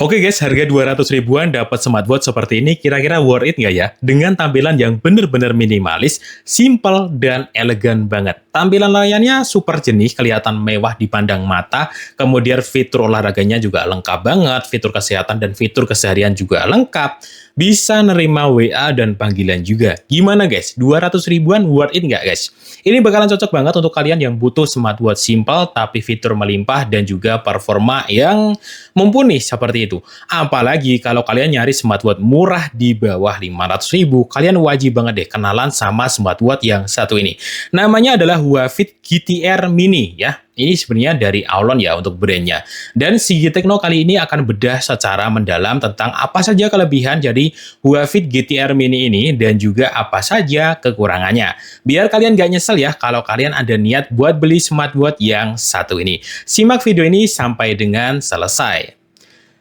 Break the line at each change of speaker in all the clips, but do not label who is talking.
Oke guys, harga 200 ribuan dapat smartwatch seperti ini kira-kira worth it nggak ya? Dengan tampilan yang bener-bener minimalis, simple, dan elegan banget. Tampilan layarnya super jernih, kelihatan mewah dipandang mata, kemudian fitur olahraganya juga lengkap banget, fitur kesehatan dan fitur keseharian juga lengkap. Bisa nerima WA dan panggilan juga. Gimana guys? 200 ribuan worth it nggak guys? Ini bakalan cocok banget untuk kalian yang butuh smartwatch simple tapi fitur melimpah dan juga performa yang mumpuni seperti itu. Apalagi kalau kalian nyari smartwatch murah di bawah 500 ribu, kalian wajib banget deh kenalan sama smartwatch yang satu ini. Namanya adalah Huafit GTR Mini ya. Ini sebenarnya dari Aulon ya untuk brandnya. Dan Sigi Tekno kali ini akan bedah secara mendalam tentang apa saja kelebihan dari Huafit GTR Mini ini dan juga apa saja kekurangannya. Biar kalian gak nyesel ya kalau kalian ada niat buat beli smartwatch yang satu ini. Simak video ini sampai dengan selesai.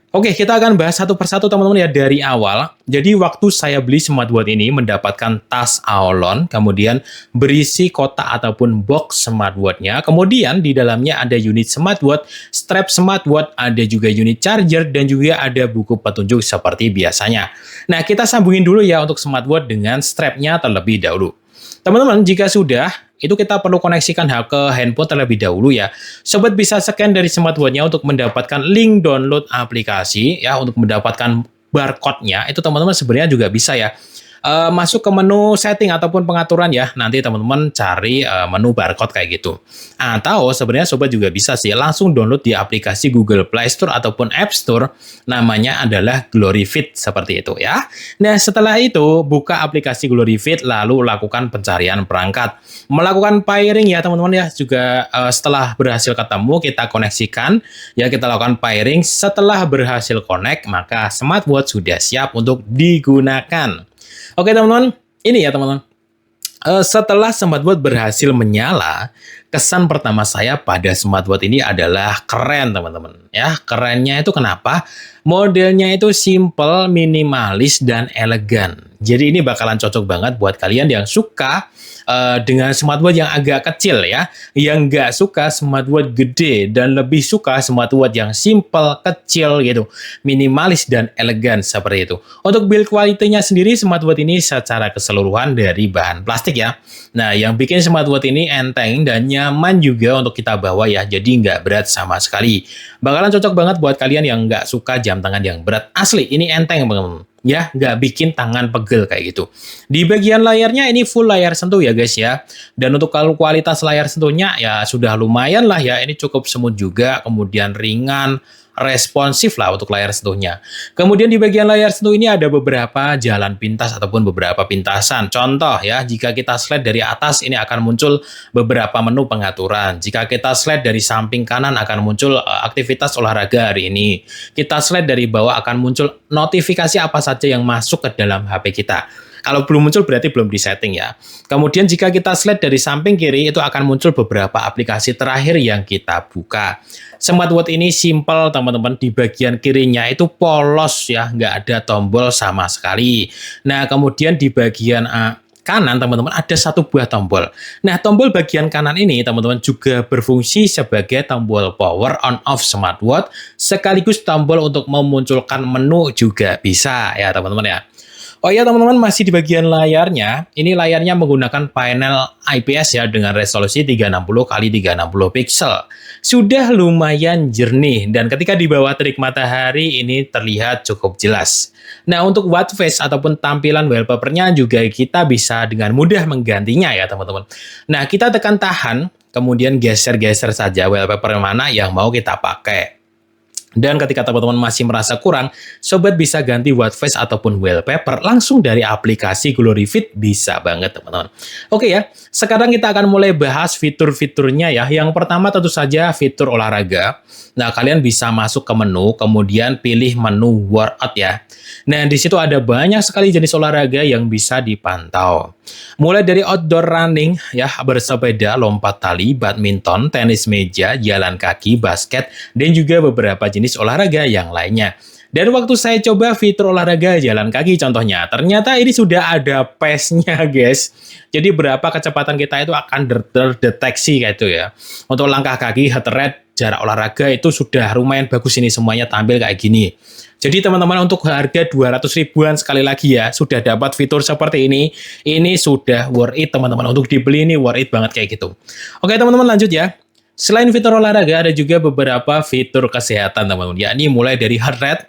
Oke, kita akan bahas satu persatu teman-teman ya dari awal. Jadi waktu saya beli smartwatch ini mendapatkan tas Aulon, kemudian berisi kotak ataupun box smartwatch-nya. Kemudian di dalamnya ada unit smartwatch, strap smartwatch, ada juga unit charger, dan juga ada buku petunjuk seperti biasanya. Nah, kita sambungin dulu ya untuk smartwatch dengan strap-nya terlebih dahulu. Teman-teman, jika sudah, itu kita perlu koneksikan ke handphone terlebih dahulu ya. Sobat bisa scan dari smartwatch-nya untuk mendapatkan link download aplikasi ya, untuk mendapatkan barcode-nya. Itu teman-teman sebenarnya juga bisa ya. Masuk ke menu setting ataupun pengaturan ya. Nanti teman-teman cari menu barcode kayak gitu. Atau sebenarnya sobat juga bisa sih langsung download di aplikasi Google Play Store ataupun App Store. Namanya adalah GloryFit seperti itu ya. Nah, setelah itu buka aplikasi GloryFit lalu lakukan pencarian perangkat. Melakukan pairing ya teman-teman ya. Juga setelah berhasil ketemu kita koneksikan ya, kita lakukan pairing. Setelah berhasil connect maka smartwatch sudah siap untuk digunakan. Oke teman-teman, ini ya teman-teman. Setelah smartwatch berhasil menyala, kesan pertama saya pada smartwatch ini adalah keren teman-teman. Ya, kerennya itu kenapa? Modelnya itu simple, minimalis, dan elegan. Jadi ini bakalan cocok banget buat kalian yang suka dengan smartwatch yang agak kecil ya, yang nggak suka smartwatch gede dan lebih suka smartwatch yang simple, kecil gitu, minimalis dan elegan seperti itu. Untuk build quality-nya sendiri smartwatch ini secara keseluruhan dari bahan plastik ya. Nah, yang bikin smartwatch ini enteng dan nyaman juga untuk kita bawa ya, jadi nggak berat sama sekali. Bakalan cocok banget buat kalian yang nggak suka jam tangan yang berat. Asli, ini enteng teman-teman. Ya, nggak bikin tangan pegel kayak gitu. Di bagian layarnya ini full layar sentuh ya guys ya. Dan untuk kalau kualitas layar sentuhnya ya sudah lumayan lah ya. Ini cukup smooth juga, kemudian ringan, responsif lah untuk layar sentuhnya. Kemudian di bagian layar sentuh ini ada beberapa jalan pintas ataupun beberapa pintasan. Contoh ya, jika kita slide dari atas ini akan muncul beberapa menu pengaturan. Jika kita slide dari samping kanan akan muncul aktivitas olahraga hari ini. Kita slide dari bawah akan muncul notifikasi apa saja yang masuk ke dalam HP kita. Kalau belum muncul berarti belum disetting ya. Kemudian jika kita slide dari samping kiri itu akan muncul beberapa aplikasi terakhir yang kita buka. Smartwatch ini simple teman-teman, di bagian kirinya itu polos ya, nggak ada tombol sama sekali. Nah kemudian di bagian kanan teman-teman ada satu buah tombol. Nah tombol bagian kanan ini teman-teman juga berfungsi sebagai tombol power on off smartwatch, sekaligus tombol untuk memunculkan menu juga bisa ya teman-teman ya. Oh iya teman-teman, masih di bagian layarnya, ini layarnya menggunakan panel IPS ya dengan resolusi 360x360 pixel. Sudah lumayan jernih dan ketika di bawah terik matahari ini terlihat cukup jelas. Nah untuk watch face ataupun tampilan wallpapernya juga kita bisa dengan mudah menggantinya ya teman-teman. Nah kita tekan tahan, kemudian geser-geser saja wallpaper mana yang mau kita pakai. Dan ketika teman-teman masih merasa kurang, sobat bisa ganti watch face ataupun wallpaper langsung dari aplikasi GloryFit, bisa banget teman-teman. Oke ya, sekarang kita akan mulai bahas fitur-fiturnya ya. Yang pertama tentu saja fitur olahraga. Nah, kalian bisa masuk ke menu, kemudian pilih menu workout ya. Nah, di situ ada banyak sekali jenis olahraga yang bisa dipantau. Mulai dari outdoor running ya, bersepeda, lompat tali, badminton, tenis meja, jalan kaki, basket, dan juga beberapa jenis olahraga yang lainnya. Dan waktu saya coba fitur olahraga jalan kaki contohnya, ternyata ini sudah ada pace-nya guys. Jadi berapa kecepatan kita itu akan terdeteksi kayak itu ya. Untuk langkah kaki, heart rate, jarak olahraga itu sudah lumayan bagus ini semuanya tampil kayak gini. Jadi teman-teman untuk harga 200 ribuan sekali lagi ya, sudah dapat fitur seperti ini sudah worth it teman-teman. Untuk dibeli ini worth it banget kayak gitu. Oke teman-teman lanjut ya. Selain fitur olahraga ada juga beberapa fitur kesehatan teman-teman, yakni mulai dari heart rate.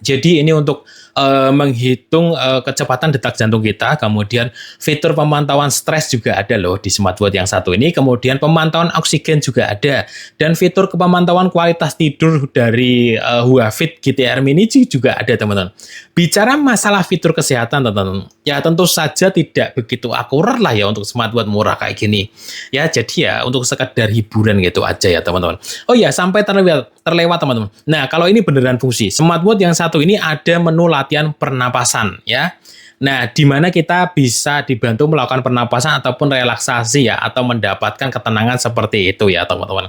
Jadi ini untuk menghitung kecepatan detak jantung kita, kemudian fitur pemantauan stres juga ada loh di smartwatch yang satu ini, kemudian pemantauan oksigen juga ada, dan fitur pemantauan kualitas tidur dari Huawei GTR Mini juga ada teman-teman. Bicara masalah fitur kesehatan teman-teman, ya tentu saja tidak begitu akurat lah ya untuk smartwatch murah kayak gini. Ya jadi ya untuk sekedar hiburan gitu aja ya teman-teman. Oh ya sampai terlewat teman-teman. Nah kalau ini beneran fungsi, smartwatch yang satu ini ada menu latihan pernapasan ya. Nah, di mana kita bisa dibantu melakukan pernapasan ataupun relaksasi ya, atau mendapatkan ketenangan seperti itu ya teman-teman.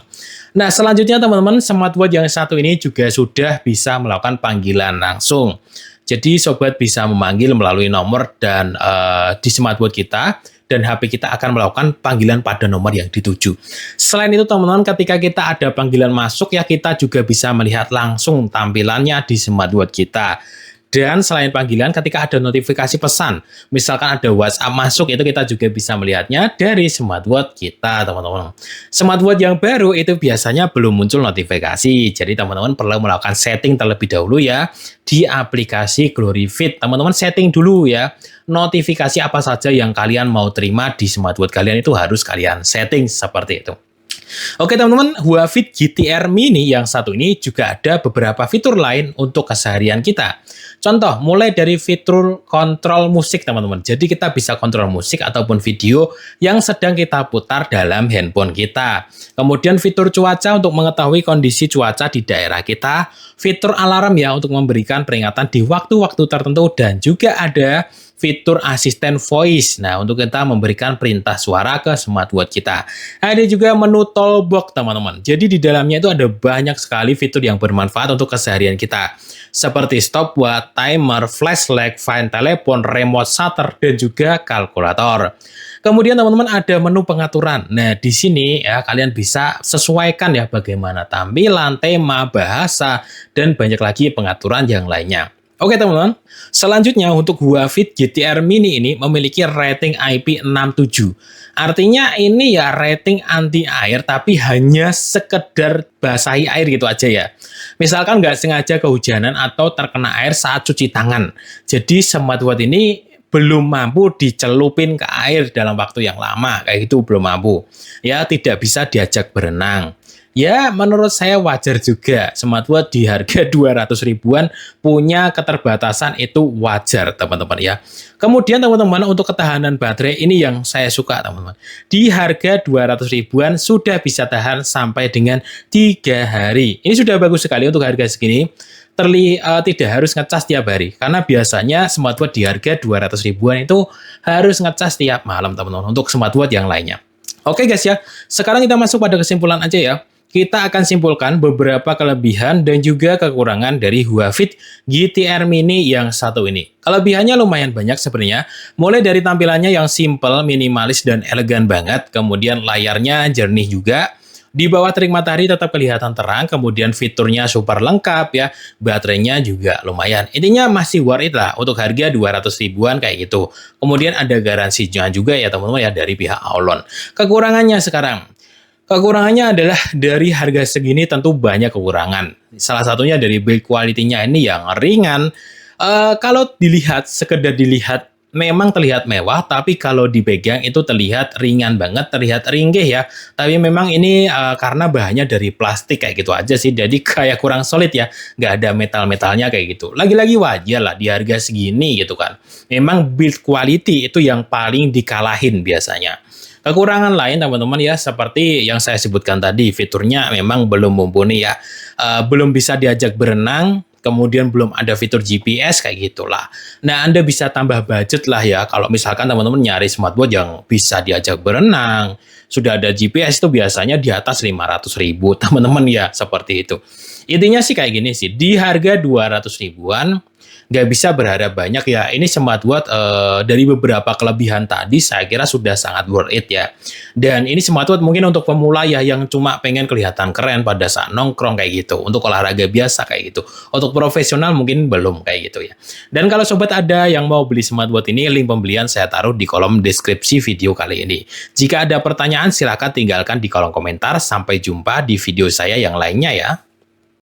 Nah, selanjutnya teman-teman, smartwatch yang satu ini juga sudah bisa melakukan panggilan langsung. Jadi sobat bisa memanggil melalui nomor dan di smartwatch kita, dan HP kita akan melakukan panggilan pada nomor yang dituju. Selain itu teman-teman, ketika kita ada panggilan masuk ya, kita juga bisa melihat langsung tampilannya di smartwatch kita. Dan selain panggilan, ketika ada notifikasi pesan, misalkan ada WhatsApp masuk, itu kita juga bisa melihatnya dari smartwatch kita, teman-teman. Smartwatch yang baru itu biasanya belum muncul notifikasi, jadi teman-teman perlu melakukan setting terlebih dahulu ya di aplikasi GloryFit. Teman-teman setting dulu ya, notifikasi apa saja yang kalian mau terima di smartwatch kalian itu harus kalian setting seperti itu. Oke teman-teman, Huawei GTR Mini yang satu ini juga ada beberapa fitur lain untuk keseharian kita. Contoh, mulai dari fitur kontrol musik teman-teman. Jadi kita bisa kontrol musik ataupun video yang sedang kita putar dalam handphone kita. Kemudian fitur cuaca untuk mengetahui kondisi cuaca di daerah kita. Fitur alarm ya untuk memberikan peringatan di waktu-waktu tertentu. Dan juga ada fitur asisten voice. Nah, untuk kita memberikan perintah suara ke smartwatch kita. Ada juga menu toolbox, teman-teman. Jadi di dalamnya itu ada banyak sekali fitur yang bermanfaat untuk keseharian kita. Seperti stopwatch, timer, flashlight, find telepon, remote shutter, dan juga kalkulator. Kemudian teman-teman ada menu pengaturan. Nah, di sini ya kalian bisa sesuaikan ya bagaimana tampilan, tema, bahasa, dan banyak lagi pengaturan yang lainnya. Oke teman-teman, selanjutnya untuk Huawei GTR Mini ini memiliki rating IP67. Artinya ini ya rating anti air tapi hanya sekedar basahi air gitu aja ya. Misalkan nggak sengaja kehujanan atau terkena air saat cuci tangan. Jadi smartwatch ini belum mampu dicelupin ke air dalam waktu yang lama, kayak gitu belum mampu. Ya tidak bisa diajak berenang. Ya, menurut saya wajar juga. Smartwatch di harga 200 ribuan punya keterbatasan itu wajar, teman-teman ya. Kemudian teman-teman untuk ketahanan baterai ini yang saya suka, teman-teman. Di harga 200 ribuan sudah bisa tahan sampai dengan 3 hari. Ini sudah bagus sekali untuk harga segini. Tidak harus ngecas tiap hari. Karena biasanya smartwatch di harga 200 ribuan itu harus ngecas tiap malam, teman-teman. Untuk smartwatch yang lainnya. Oke guys ya, sekarang kita masuk pada kesimpulan aja ya. Kita akan simpulkan beberapa kelebihan dan juga kekurangan dari Huawei GTR Mini yang satu ini. Kelebihannya lumayan banyak sebenarnya, mulai dari tampilannya yang simple, minimalis, dan elegan banget, kemudian layarnya jernih juga, di bawah terik matahari tetap kelihatan terang, kemudian fiturnya super lengkap ya, baterainya juga lumayan. Intinya masih worth it lah untuk harga 200 ribuan kayak gitu. Kemudian ada garansinya juga ya teman-teman ya dari pihak Aulon. Kekurangannya sekarang. Kekurangannya adalah dari harga segini tentu banyak kekurangan. Salah satunya dari build quality-nya ini yang ringan. Kalau dilihat, sekedar dilihat memang terlihat mewah, tapi kalau dipegang itu terlihat ringan banget, terlihat ringgih ya. Tapi memang ini karena bahannya dari plastik kayak gitu aja sih, jadi kayak kurang solid ya. Nggak ada metal-metalnya kayak gitu. Lagi-lagi wajar lah di harga segini gitu kan. Memang build quality itu yang paling dikalahin biasanya. Kekurangan lain teman-teman ya seperti yang saya sebutkan tadi, fiturnya memang belum mumpuni ya, belum bisa diajak berenang, kemudian belum ada fitur GPS kayak gitulah. Nah Anda bisa tambah budget lah ya kalau misalkan teman-teman nyari smartwatch yang bisa diajak berenang, sudah ada GPS itu biasanya di atas 500 ribu teman-teman ya seperti itu. Intinya sih kayak gini sih, di harga 200 ribuan, nggak bisa berharap banyak ya. Ini smartwatch dari beberapa kelebihan tadi saya kira sudah sangat worth it ya. Dan ini smartwatch mungkin untuk pemula ya yang cuma pengen kelihatan keren pada saat nongkrong kayak gitu. Untuk olahraga biasa kayak gitu. Untuk profesional mungkin belum kayak gitu ya. Dan kalau sobat ada yang mau beli smartwatch ini, link pembelian saya taruh di kolom deskripsi video kali ini. Jika ada pertanyaan silahkan tinggalkan di kolom komentar. Sampai jumpa di video saya yang lainnya ya.